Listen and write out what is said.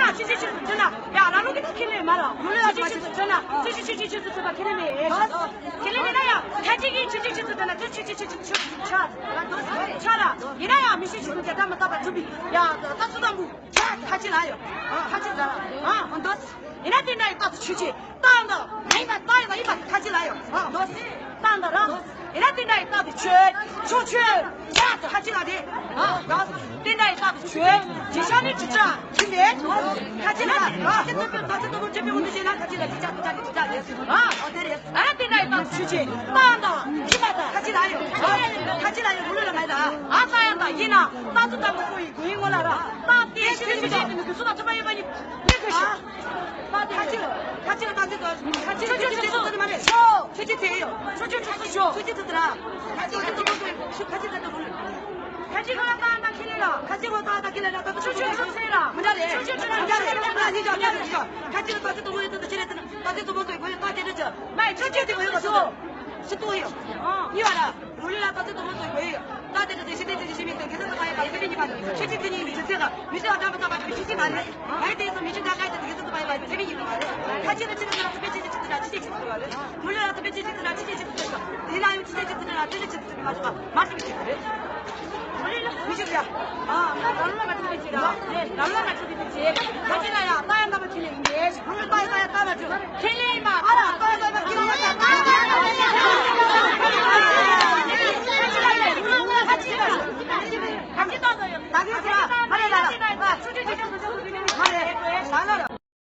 야, 지지지 전화. 야, 나로기 킬레 말아. 몰라 지지지 전화. 지지지 전화 킬레메. 킬레메나야. 가지기 지지지 전화. 지지지 차. 차라. 이라야 미시지 그게 담아 담아 준비. 야, 따스담부. 차 같이 나요. 같이 나라. 너 이나들 나이 따스 주지. 땅다. 나이가 땅다 이마 같이 나요. 너 땅다라. 이나들 나이 따스 주. 차 같이 나디. 너 나이 따스 주. 지산이 진짜. 근데 같이 나. 다들 못 잡혀 오는 시나 같이 나 진짜. 어때요? 이나들 나이 따스 주지. 땅다. 이마다 같이 나요. 같이 나요. 몰라 말다. 아싸야다. 이나 따뜻한 거 거의 거인 거라라. 따뜻해. 시리즈지. 그 수다 좀 많이 내것이. 같이 말해. 최지태예요. 최지태들아. 같이 가다 길이라. 같이 가다 길이라. 최지태라. 문자래. 같이 가다 모여도 지냈던. 같이도 모여도 있고 같이죠. 말 최지태가 이거죠. 스토예요. 이 와라. 몰라 같이도 모여도 있고. 나한테 시대지 시민들 계속 봐야 돼. 세빈이만 최지태니 미세가 잡아서 미치지만 하이트에서 미치다 가이드 계속 봐야 돼. 세빈이도 말해. 같이는 치는들한테 배치지들아 치지들아 몰라서 배치지들아 치지들아 니나요 치지들아 치지들아 맞아 맞습니다. 미치야. 날라 같은 배치라. 날라 같은 배치. 같이 나야. 따야 가면 틀리는데. 물을 따야 따야 따야죠. 틀리마. 알아. 따야